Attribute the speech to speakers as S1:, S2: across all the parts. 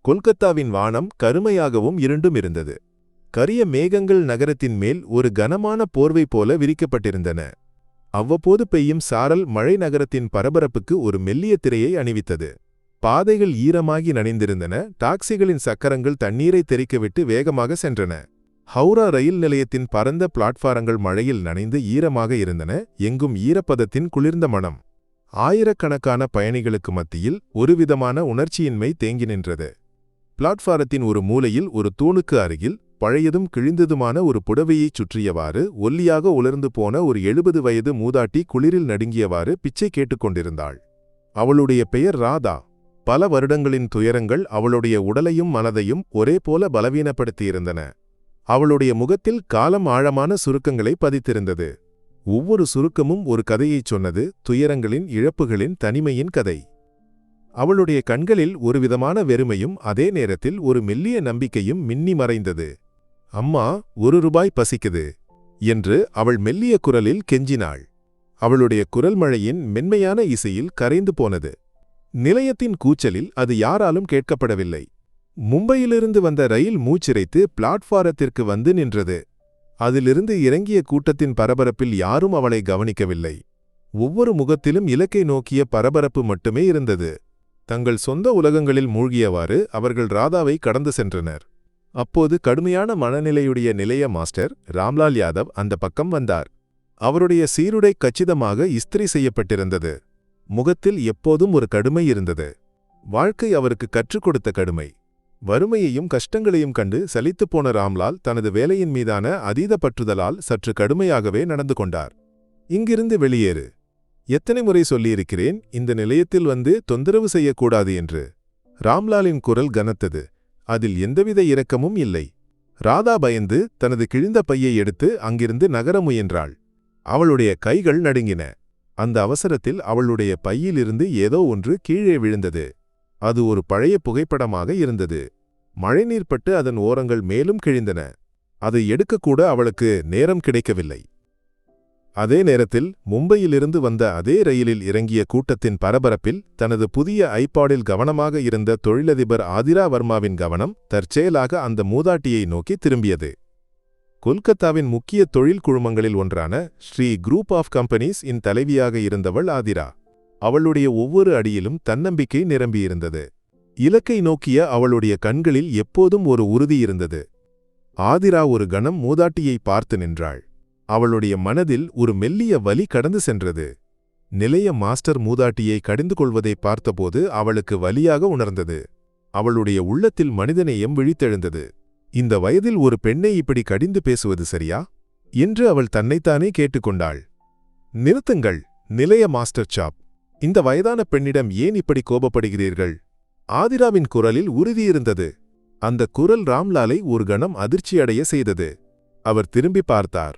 S1: கொல்கத்தாவின் வானம் கருமையாகவும் இருண்டும் இருந்தது. கரிய மேகங்கள் நகரத்தின் மேல் ஒரு கனமான போர்வை போல விரிக்கப்பட்டிருந்தன. அவ்வப்போது பெய்யும் சாரல் மழை நகரத்தின் பரபரப்புக்கு ஒரு மெல்லிய திரையை அணிவித்தது. பாதைகள் ஈரமாகி நனைந்திருந்தன. டாக்ஸிகளின் சக்கரங்கள் தண்ணீரை தெறிக்கவிட்டு வேகமாக சென்றன. ஹவுரா ரயில் நிலையத்தின் பரந்த பிளாட்பாரங்கள் மழையில் நனைந்து ஈரமாக இருந்தன. எங்கும் ஈரப்பதத்தின் குளிர்ந்த மனம். ஆயிரக்கணக்கான பயணிகளுக்கு மத்தியில் ஒருவிதமான உணர்ச்சியின்மை தேங்கி நின்றது. பிளாட்பாரத்தின் ஒரு மூலையில் ஒரு தூணுக்கு அருகில் பழையதும் கிழிந்ததுமான ஒரு புடவையைச் சுற்றியவாறு ஒல்லியாக உலர்ந்து போன ஒரு 70 வயது மூதாட்டி குளிரில் நடுங்கியவாறு பிச்சை கேட்டுக்கொண்டிருந்தாள். அவளுடைய பெயர் ராதா. பல வருடங்களின் துயரங்கள் அவளுடைய உடலையும் மனதையும் ஒரே போல பலவீனப்படுத்தியிருந்தன. அவளுடைய முகத்தில் காலம் ஆழமான சுருக்கங்களை பதித்திருந்தது. ஒவ்வொரு சுருக்கமும் ஒரு கதையைச் சொன்னது, துயரங்களின், இழப்புகளின், தனிமையின் கதை. அவளுடைய கண்களில் ஒருவிதமான வெறுமையும் அதே நேரத்தில் ஒரு மெல்லிய நம்பிக்கையும் மின்னி மறைந்தது. அம்மா, ₹1 பசிக்குது என்று அவள் மெல்லிய குரலில் கெஞ்சினாள். அவளுடைய குரல் மழையின் மென்மையான இசையில் கரைந்து போனது. நிலையத்தின் கூச்சலில் அது யாராலும் கேட்கப்படவில்லை. மும்பையிலிருந்து வந்த ரயில் மூச்சிறைத்து பிளாட்பாரத்திற்கு வந்து நின்றது. அதிலிருந்து இறங்கிய கூட்டத்தின் பரபரப்பில் யாரும் அவளை கவனிக்கவில்லை. ஒவ்வொரு முகத்திலும் இலக்கை நோக்கிய பரபரப்பு மட்டுமே இருந்தது. தங்கள் சொந்த உலகங்களில் மூழ்கியவாறு அவர்கள் ராதாவை கடந்து சென்றனர். அப்போது கடுமையான மனநிலையுடைய நிலைய மாஸ்டர் ராம்லால் யாதவ் அந்த பக்கம் வந்தார். அவருடைய சீருடை கச்சிதமாக இஸ்திரி செய்யப்பட்டிருந்தது. முகத்தில் எப்போதும் ஒரு கடுமை இருந்தது. வாழ்க்கை அவருக்கு கற்றுக் கொடுத்த கடுமை. வறுமையையும் கஷ்டங்களையும் கண்டு சலித்துப்போன ராம்லால் தனது வேலையின் மீதான அதீத பற்றுதலால் சற்று கடுமையாகவே நடந்து கொண்டார். இங்கிருந்து வெளியேறு. எத்தனை முறை சொல்லியிருக்கிறேன், இந்த நிலையத்தில் வந்து தொந்தரவு செய்யக்கூடாது என்று. ராம்லாலின் குரல் கனத்தது. அதில் எந்தவித இரக்கமும் இல்லை. ராதா பயந்து தனது கிழிந்த பையை எடுத்து அங்கிருந்து நகர முயன்றாள். அவளுடைய கைகள் நடுங்கின. அந்த அவசரத்தில் அவளுடைய பையிலிருந்து ஏதோ ஒன்று கீழே விழுந்தது. அது ஒரு பழைய புகைப்படமாக இருந்தது. மழைநீர் பட்டு அதன் ஓரங்கள் மேலும் கிழிந்தன. அதை எடுக்கக்கூட அவளுக்கு நேரம் கிடைக்கவில்லை. அதே நேரத்தில் மும்பையிலிருந்து வந்த அதே ரயிலில் இறங்கிய கூட்டத்தின் பரபரப்பில் தனது புதிய ஐபாடில் கவனமாக இருந்த தொழிலதிபர் ஆதிரா வர்மாவின் கவனம் தற்செயலாக அந்த மூதாட்டியை நோக்கி திரும்பியது. கொல்கத்தாவின் முக்கிய தொழில் குழுமங்களில் ஒன்றான ஸ்ரீ குரூப் ஆஃப் கம்பெனிஸ் இன் தலைவியாக இருந்தவள் ஆதிரா. அவளுடைய ஒவ்வொரு அடியிலும் தன்னம்பிக்கை நிரம்பியிருந்தது. இலக்கை நோக்கிய அவளுடைய கண்களில் எப்போதும் ஒரு உறுதி இருந்தது. ஆதிரா ஒரு கணம் மூதாட்டியை பார்த்து நின்றாள். அவளுடைய மனதில் ஒரு மெல்லிய வலி கடந்து சென்றது. நிலைய மாஸ்டர் மூதாட்டியை கடிந்து கொள்வதை பார்த்தபோது அவளுக்கு வலியாக உணர்ந்தது. அவளுடைய உள்ளத்தில் மனிதநேயம் விழித்தெழுந்தது. இந்த வயதில் ஒரு பெண்ணை இப்படி கடிந்து பேசுவது சரியா என்று அவள் தன்னைத்தானே கேட்டுக்கொண்டாள். நிறுத்துங்கள், நிலைய மாஸ்டர் சாப். இந்த வயதான பெண்ணிடம் ஏன் இப்படி கோபப்படுகிறீர்கள்? ஆதிராவின் குரலில் உறுதியிருந்தது. அந்த குரல் ராம்லாலை ஒரு கணம் அதிர்ச்சியடைய செய்தது. அவர் திரும்பி பார்த்தார்.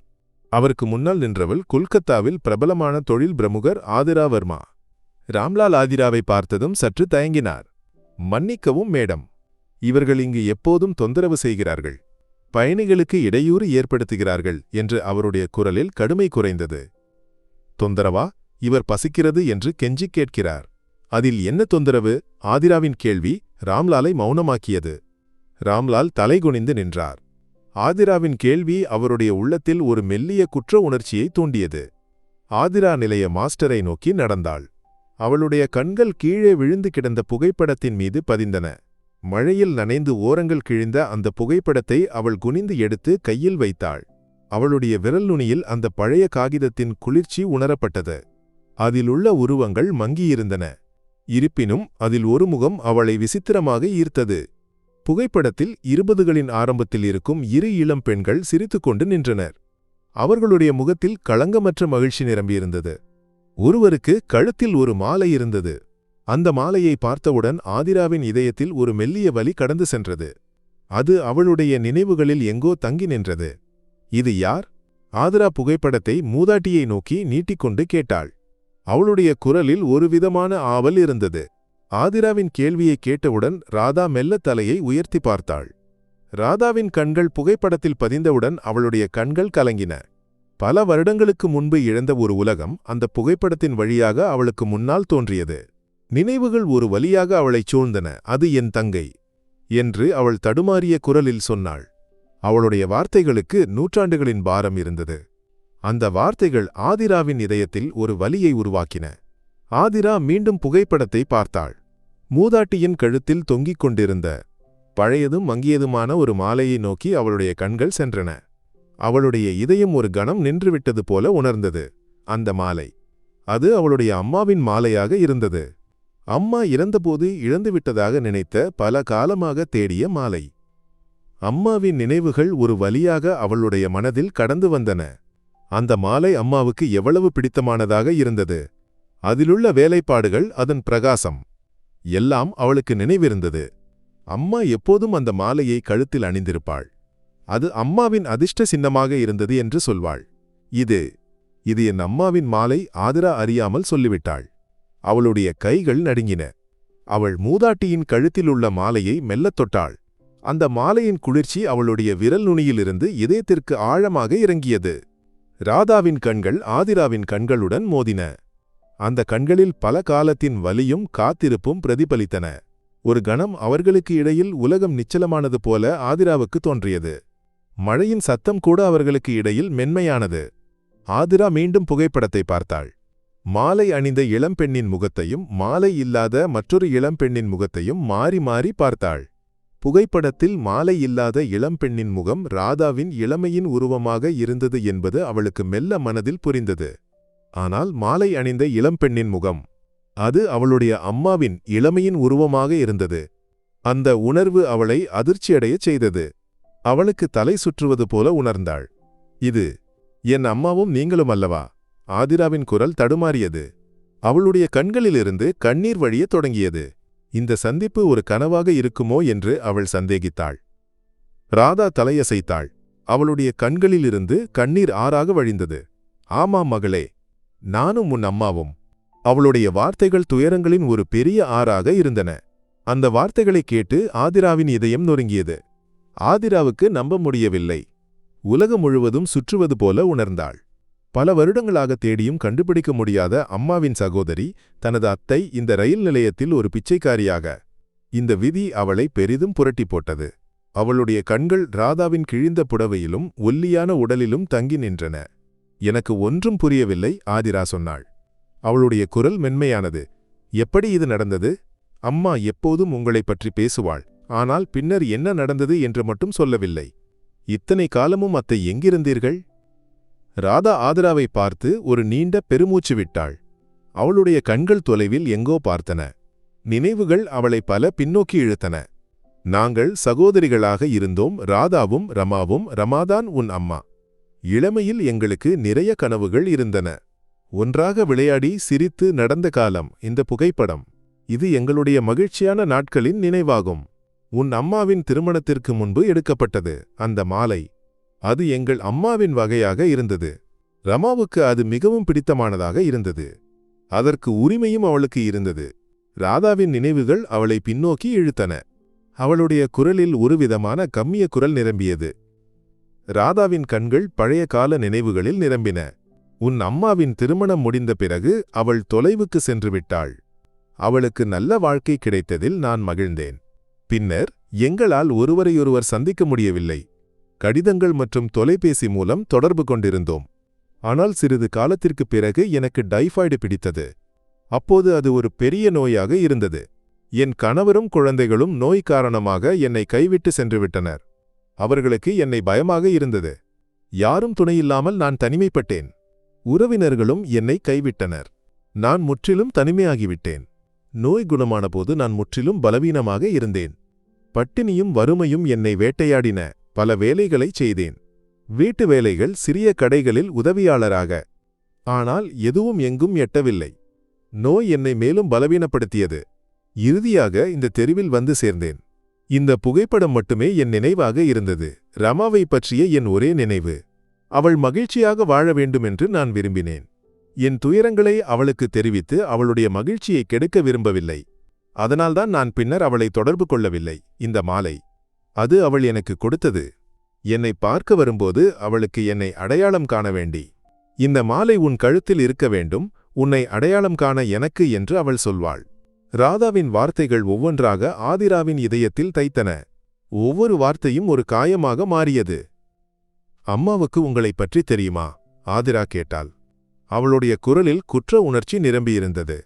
S1: அவருக்கு முன்னால் நின்றவள் கொல்கத்தாவில் பிரபலமான தொழில் பிரமுகர் ஆதிரா வர்மா. ராம்லால் ஆதிராவை பார்த்ததும் சற்று தயங்கினார். மன்னிக்கவும் மேடம், இவர்கள் இங்கு எப்போதும் தொந்தரவு செய்கிறார்கள், பயணிகளுக்கு இடையூறு ஏற்படுத்துகிறார்கள் என்று அவருடைய குரலில் கடுமை குறைந்தது. தொந்தரவா? இவர் பசிக்கிறது என்று கெஞ்சிக் கேட்கிறார். அதில் என்ன தொந்தரவு? ஆதிராவின் கேள்வி ராம்லாலை மௌனமாக்கியது. ராம்லால் தலைகுனிந்து நின்றார். ஆதிராவின் கேள்வி அவருடைய உள்ளத்தில் ஒரு மெல்லிய குற்ற உணர்ச்சியை தூண்டியது. ஆதிரா நிலைய மாஸ்டரை நோக்கி நடந்தாள். அவளுடைய கண்கள் கீழே விழுந்து கிடந்த புகைப்படத்தின் மீது பதிந்தன. மழையில் நனைந்து ஓரங்கள் கிழிந்த அந்த புகைப்படத்தை அவள் குனிந்து எடுத்து கையில் வைத்தாள். அவளுடைய விரல் நுனியில் அந்த பழைய காகிதத்தின் குளிர்ச்சி உணரப்பட்டது. அதிலுள்ள உருவங்கள் மங்கியிருந்தன. இருப்பினும் அதில் ஒரு முகம் அவளை விசித்திரமாக ஈர்த்தது. புகைப்படத்தில் 20களின் ஆரம்பத்தில் இருக்கும் இரு இளம் பெண்கள் சிரித்துக்கொண்டு நின்றனர். அவர்களுடைய முகத்தில் களங்கமற்ற மகிழ்ச்சி நிரம்பியிருந்தது. ஒருவருக்கு கழுத்தில் ஒரு மாலை இருந்தது. அந்த மாலையை பார்த்தவுடன் ஆதிராவின் இதயத்தில் ஒரு மெல்லிய வலி கடந்து சென்றது. அது அவளுடைய நினைவுகளில் எங்கோ தங்கி நின்றது. இது யார்? ஆதிரா புகைப்படத்தை மூதாட்டியை நோக்கி நீட்டிக்கொண்டு கேட்டாள். அவளுடைய குரலில் ஒருவிதமான ஆவல் இருந்தது. ஆதிராவின் கேள்வியை கேட்டவுடன் ராதா மெல்ல தலையை உயர்த்தி பார்த்தாள். ராதாவின் கண்கள் புகைப்படத்தில் பதிந்தவுடன் அவளுடைய கண்கள் கலங்கின. பல வருடங்களுக்கு முன்பு இழந்த ஒரு உலகம் அந்த புகைப்படத்தின் வழியாக அவளுக்கு முன்னால் தோன்றியது. நினைவுகள் ஒரு வலியாக அவளைச் சூழ்ந்தன. அது என் தங்கை. என்று அவள் தடுமாறிய குரலில் சொன்னாள். அவளுடைய வார்த்தைகளுக்கு நூற்றாண்டுகளின் பாரம் இருந்தது. அந்த வார்த்தைகள் ஆதிராவின் இதயத்தில் ஒரு வலியை உருவாக்கின. ஆதிரா மீண்டும் புகைப்படத்தை பார்த்தாள். மூதாட்டியின் கழுத்தில் தொங்கிக் கொண்டிருந்த பழையதும் மங்கியதுமான ஒரு மாலையை நோக்கி அவளுடைய கண்கள் சென்றன. அவளுடைய இதயம் ஒரு கணம் நின்றுவிட்டது போல உணர்ந்தது. அந்த மாலை, அது அவளுடைய அம்மாவின் மாலையாக இருந்தது. அம்மா இறந்தபோது இழந்துவிட்டதாக நினைத்த பல காலமாக தேடிய மாலை. அம்மாவின் நினைவுகள் ஒரு வலியாக அவளுடைய மனதில் கடந்து வந்தன. அந்த மாலை அம்மாவுக்கு எவ்வளவு பிடித்தமானதாக இருந்தது. அதிலுள்ள வேலைப்பாடுகள், அதன் பிரகாசம் எல்லாம் அவளுக்கு நினைவிருந்தது. அம்மா எப்போதும் அந்த மாலையை கழுத்தில் அணிந்திருப்பாள். அது அம்மாவின் அதிர்ஷ்ட சின்னமாக இருந்தது என்று சொல்வாள். இது என் அம்மாவின் மாலை, ஆதிரா அறியாமல் சொல்லிவிட்டாள். அவளுடைய கைகள் நடுங்கின. அவள் மூதாட்டியின் கழுத்திலுள்ள மாலையை மெல்லத் தொட்டாள். அந்த மாலையின் குளிர்ச்சி அவளுடைய விரல் நுனியிலிருந்து இதயத்திற்கு ஆழமாக இறங்கியது. ராதாவின் கண்கள் ஆதிராவின் கண்களுடன் மோதின. அந்த கண்களில் பல காலத்தின் வலியும் காத்திருப்பும் பிரதிபலித்தன. ஒரு கணம் அவர்களுக்கு இடையில் உலகம் நிச்சலமானது போல ஆதிராவுக்கு தோன்றியது. மழையின் சத்தம் கூட அவர்களுக்கு இடையில் மென்மையானது. ஆதிரா மீண்டும் புகைப்படத்தை பார்த்தாள். மாலை அணிந்த இளம்பெண்ணின் முகத்தையும் மாலை இல்லாத மற்றொரு இளம்பெண்ணின் முகத்தையும் மாறி மாறி பார்த்தாள். புகைப்படத்தில் மாலை இல்லாத இளம்பெண்ணின் முகம் ராதாவின் இளமையின் உருவமாக இருந்தது என்பது அவளுக்கு மெல்ல மனதில் புரிந்தது. ஆனால் மாலை அணிந்த இளம்பெண்ணின் முகம், அது அவளுடைய அம்மாவின் இளமையின் உருவமாக இருந்தது. அந்த உணர்வு அவளை அதிர்ச்சியடையச் செய்தது. அவளுக்கு தலை சுற்றுவது போல உணர்ந்தாள். இது என் அம்மாவும் நீங்களும் அல்லவா? ஆதிராவின் குரல் தடுமாறியது. அவளுடைய கண்களிலிருந்து கண்ணீர் வழியத் தொடங்கியது. இந்த சந்திப்பு ஒரு கனவாக இருக்குமோ என்று அவள் சந்தேகித்தாள். ராதா தலையசைத்தாள். அவளுடைய கண்களிலிருந்து கண்ணீர் ஆறாக வழிந்தது. ஆமாம் மகளே, நானும் உன் அம்மாவும். அவளுடைய வார்த்தைகள் துயரங்களின் ஒரு பெரிய ஆறாக இருந்தன. அந்த வார்த்தைகளைக் கேட்டு ஆதிராவின் இதயம் நொறுங்கியது. ஆதிராவுக்கு நம்ப முடியவில்லை. உலகம் முழுவதும் சுற்றுவது போல உணர்ந்தாள். பல வருடங்களாக தேடியும் கண்டுபிடிக்க முடியாத அம்மாவின் சகோதரி, தனது அத்தை, இந்த ரயில் நிலையத்தில் ஒரு பிச்சைக்காரியாக. இந்த விதி அவளை பெரிதும் புரட்டி போட்டது. அவளுடைய கண்கள் ராதாவின் கிழிந்த புடவையிலும் ஒல்லியான உடலிலும் தங்கி நின்றன. எனக்கு ஒன்றும் புரியவில்லை, ஆதிரா சொன்னாள். அவளுடைய குரல் மென்மையானது. எப்படி இது நடந்தது? அம்மா எப்போதும் உங்களைப் பற்றி பேசுவாள், ஆனால் பின்னர் என்ன நடந்தது என்று மட்டும் சொல்லவில்லை. இத்தனை காலமும் அத்தை எங்கிருந்தீர்கள்? ராதா ஆதிராவை பார்த்து ஒரு நீண்ட பெருமூச்சு விட்டாள். அவளுடைய கண்கள் தொலைவில் எங்கோ பார்த்தன. நினைவுகள் அவளை பல பின்னோக்கி இழுத்தன. நாங்கள் சகோதரிகளாக இருந்தோம், ராதாவும் ரமாவும். ரமாதான் உன் அம்மா. இளமையில் எங்களுக்கு நிறைய கனவுகள் இருந்தன. ஒன்றாக விளையாடி சிரித்து நடந்த காலம். இந்த புகைப்படம், இது எங்களுடைய மகிழ்ச்சியான நாட்களின் நினைவாகும். உன் அம்மாவின் திருமணத்திற்கு முன்பு எடுக்கப்பட்டது. அந்த மாலை, அது எங்கள் அம்மாவின் வகையாக இருந்தது. ரமாவுக்கு அது மிகவும் பிடித்தமானதாக இருந்தது. அதற்கு உரிமையும் அவளுக்கு இருந்தது. ராதாவின் நினைவுகள் அவளை பின்னோக்கி இழுத்தன. அவளுடைய குரலில் ஒருவிதமான கம்மிய குரல் நிரம்பியது. ராதாவின் கண்கள் பழைய கால நினைவுகளில் நிரம்பின. உன் அம்மாவின் திருமணம் முடிந்த பிறகு அவள் தொலைவுக்கு சென்று விட்டாள். அவளுக்கு நல்ல வாழ்க்கை கிடைத்ததில் நான் மகிழ்ந்தேன். பின்னர் எங்களால் ஒருவரையொருவர் சந்திக்க முடியவில்லை. கடிதங்கள் மற்றும் தொலைபேசி மூலம் தொடர்பு கொண்டிருந்தோம். ஆனால் சிறிது காலத்திற்குப் பிறகு எனக்கு டைபாய்டு பிடித்தது. அப்போது அது ஒரு பெரிய நோயாக இருந்தது. என் கணவரும் குழந்தைகளும் நோய் காரணமாக என்னை கைவிட்டு சென்றுவிட்டனர். அவர்களுக்கு என்னை பயமாக இருந்தது. யாரும் துணையில்லாமல் நான் தனிமைப்பட்டேன். உறவினர்களும் என்னை கைவிட்டனர். நான் முற்றிலும் தனிமையாகிவிட்டேன். நோய் குணமான போது நான் முற்றிலும் பலவீனமாக இருந்தேன். பட்டினியும் வறுமையும் என்னை வேட்டையாடின. பல வேலைகளைச் செய்தேன். வீட்டு வேலைகள், சிறிய கடைகளில் உதவியாளராக. ஆனால் எதுவும் எங்கும் எட்டவில்லை. நோய் என்னை மேலும் பலவீனப்படுத்தியது. இறுதியாக இந்த தெருவில் வந்து சேர்ந்தேன். இந்த புகைப்படம் மட்டுமே என் நினைவாக இருந்தது. ரமாவை பற்றிய என் ஒரே நினைவு. அவள் மகிழ்ச்சியாக வாழ வேண்டுமென்று நான் விரும்பினேன். என் துயரங்களை அவளுக்கு தெரிவித்து அவளுடைய மகிழ்ச்சியை கெடுக்க விரும்பவில்லை. அதனால்தான் நான் பின்னர் அவளை தொடர்பு கொள்ளவில்லை. இந்த மாலை, அது அவள் எனக்கு கொடுத்தது. என்னை பார்க்க வரும்போது அவளுக்கு என்னை அடையாளம் காண வேண்டி, இந்த மாலை உன் கழுத்தில் இருக்க வேண்டும், உன்னை அடையாளம் காண எனக்கு என்று அவள் சொல்வாள். ராதாவின் வார்த்தைகள் ஒவ்வொன்றாக ஆதிராவின் இதயத்தில் தைத்தன. ஒவ்வொரு வார்த்தையும் ஒரு காயமாக மாறியது. அம்மாவுக்கு உங்களைப் பற்றி தெரியுமா? ஆதிரா கேட்டாள். அவளுடைய குரலில் குற்ற உணர்ச்சி நிரம்பியிருந்தது.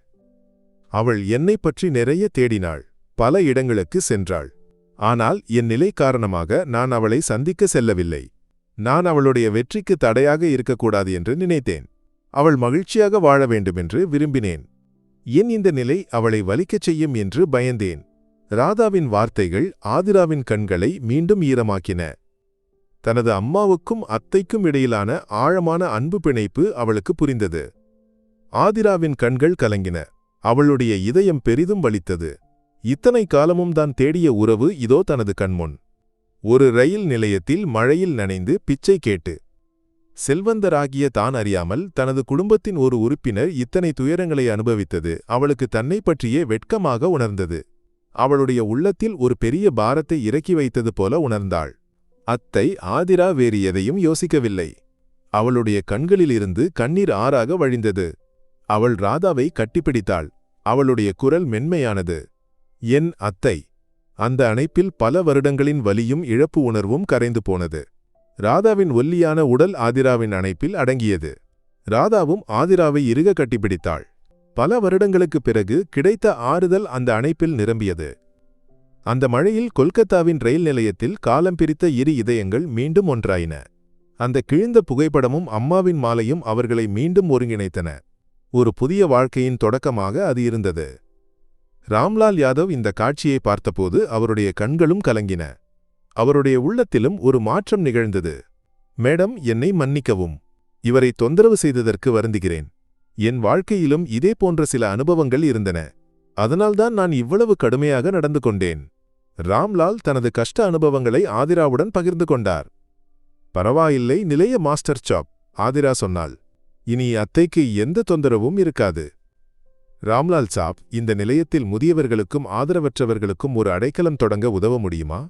S1: அவள் என்னைப் பற்றி நிறைய தேடினாள், பல இடங்களுக்கு சென்றாள். ஆனால் என் நிலை காரணமாக நான் அவளை சந்திக்க செல்லவில்லை. நான் அவளுடைய வெற்றிக்கு தடையாக இருக்கக்கூடாது என்று நினைத்தேன். அவள் மகிழ்ச்சியாக வாழ வேண்டுமென்று விரும்பினேன். என் இந்த நிலை அவளை வலிக்கச் செய்யும் என்று பயந்தேன். ராதாவின் வார்த்தைகள் ஆதிராவின் கண்களை மீண்டும் ஈரமாக்கின. தனது அம்மாவுக்கும் அத்தைக்கும் இடையிலான ஆழமான அன்பு பிணைப்பு அவளுக்கு புரிந்தது. ஆதிராவின் கண்கள் கலங்கின. அவளுடைய இதயம் பெரிதும் வலித்தது. இத்தனை காலமும் தான் தேடிய உறவு இதோ தனது கண்முன். ஒரு ரயில் நிலையத்தில் மழையில் நனைந்து பிச்சை கேட்டு செல்வந்தராகிய தான் அறியாமல் தனது குடும்பத்தின் ஒரு உறுப்பினர் இத்தனை துயரங்களை அனுபவித்தது அவளுக்கு தன்னை பற்றியே வெட்கமாக உணர்ந்தது. அவளுடைய உள்ளத்தில் ஒரு பெரிய பாரத்தை இறக்கி வைத்தது போல உணர்ந்தாள். அத்தை ஆதிரா வேறு எதையும் யோசிக்கவில்லை. அவளுடைய கண்களிலிருந்து கண்ணீர் ஆறாக வழிந்தது. அவள் ராதாவை கட்டிப்பிடித்தாள். அவளுடைய குரல் மென்மையானது. என் அத்தை. அந்த அணைப்பில் பல வருடங்களின் வலியும் இழப்பு உணர்வும் கரைந்து போனது. ராதாவின் ஒல்லியான உடல் ஆதிராவின் அணைப்பில் அடங்கியது. ராதாவும் ஆதிராவை இறுக கட்டிப்பிடித்தாள். பல வருடங்களுக்குப் பிறகு கிடைத்த ஆறுதல் அந்த அணைப்பில் நிரம்பியது. அந்த மழையில் கொல்கத்தாவின் ரயில் நிலையத்தில் காலம் பிரித்த இரு இதயங்கள் மீண்டும் ஒன்றாயின. அந்த கிழிந்த புகைப்படமும் அம்மாவின் மாலையும் அவர்களை மீண்டும் ஒருங்கிணைத்தன. ஒரு புதிய வாழ்க்கையின் தொடக்கமாக அது இருந்தது. ராம்லால் யாதவ் இந்த காட்சியை பார்த்தபோது அவருடைய கண்களும் கலங்கின. அவருடைய உள்ளத்திலும் ஒரு மாற்றம் நிகழ்ந்தது. மேடம், என்னை மன்னிக்கவும். இவரை தொந்தரவு செய்ததற்கு வருந்துகிறேன். என் வாழ்க்கையிலும் இதே போன்ற சில அனுபவங்கள் இருந்தன. அதனால்தான் நான் இவ்வளவு கடுமையாக நடந்து கொண்டேன். ராம்லால் தனது கஷ்ட அனுபவங்களை ஆதிராவுடன் பகிர்ந்து கொண்டார். பரவாயில்லை, நிலைய மாஸ்டர் சாப், ஆதிரா சொன்னாள். இனி அத்தைக்கு எந்த தொந்தரவும் இருக்காது. ராம்லால் சாப், இந்த நிலையத்தில் முதியவர்களுக்கும் ஆதரவற்றவர்களுக்கும் ஒரு அடைக்கலம் தொடங்க உதவ முடியுமா?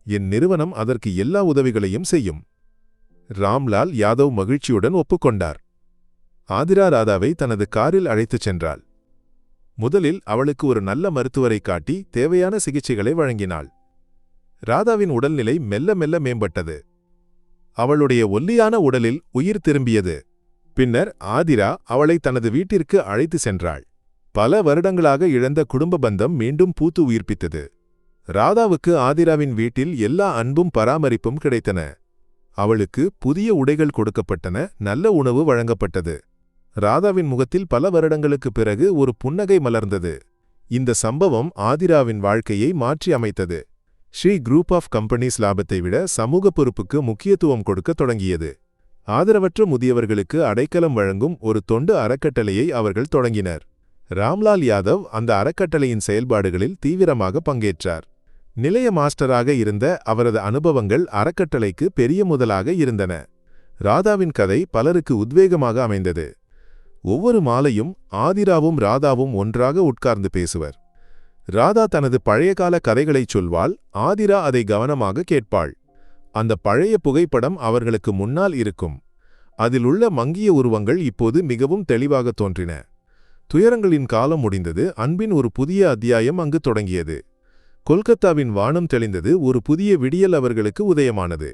S1: என் நிறுவனம் அதற்கு எல்லா உதவிகளையும் செய்யும். ராம்லால் யாதவ் மகிழ்ச்சியுடன் ஒப்புக்கொண்டார். ஆதிரா ராதாவை தனது காரில் அழைத்துச் சென்றாள். முதலில் அவளுக்கு ஒரு நல்ல மருத்துவரை காட்டி தேவையான சிகிச்சைகளை வழங்கினாள். ராதாவின் உடல்நிலை மெல்ல மெல்ல மேம்பட்டது. அவளுடைய ஒல்லியான உடலில் உயிர் திரும்பியது. பின்னர் ஆதிரா அவளை தனது வீட்டிற்கு அழைத்து சென்றாள். பல வருடங்களாக இழந்த குடும்ப பந்தம் மீண்டும் பூத்து உயிர்ப்பித்தது. ராதாவுக்கு ஆதிராவின் வீட்டில் எல்லா அன்பும் பராமரிப்பும் கிடைத்தன. அவளுக்கு புதிய உடைகள் கொடுக்கப்பட்டன, நல்ல உணவு வழங்கப்பட்டது. ராதாவின் முகத்தில் பல வருடங்களுக்குப் பிறகு ஒரு புன்னகை மலர்ந்தது. இந்த சம்பவம் ஆதிராவின் வாழ்க்கையை மாற்றி அமைத்தது. ஸ்ரீ குரூப் ஆஃப் கம்பெனிஸ் லாபத்தை விட சமூக பொறுப்புக்கு முக்கியத்துவம் கொடுக்க தொடங்கியது. ஆதரவற்ற முதியவர்களுக்கு அடைக்கலம் வழங்கும் ஒரு தொண்டு அறக்கட்டளையை அவர்கள் தொடங்கினர். ராம்லால் யாதவ் அந்த அறக்கட்டளையின் செயல்பாடுகளில் தீவிரமாக பங்கேற்றார். நிலைய மாஸ்டராக இருந்த அவரது அனுபவங்கள் அறக்கட்டளைக்கு பெரிய முதலாக இருந்தன. ராதாவின் கதை பலருக்கு உத்வேகமாக அமைந்தது. ஒவ்வொரு மாலையும் ஆதிராவும் ராதாவும் ஒன்றாக உட்கார்ந்து பேசுவர். ராதா தனது பழையகால கதைகளைச் சொல்வாள், ஆதிரா அதை கவனமாக கேட்பாள். அந்த பழைய புகைப்படம் அவர்களுக்கு முன்னால் இருக்கும். அதில் உள்ள மங்கிய உருவங்கள் இப்போது மிகவும் தெளிவாக தோன்றின. துயரங்களின் காலம் முடிந்தது, அன்பின் ஒரு புதிய அத்தியாயம் அங்கு தொடங்கியது. கொல்கத்தாவின் வானம் தெளிந்தது, ஒரு புதிய விடியல் அவர்களுக்கு உதயமானது.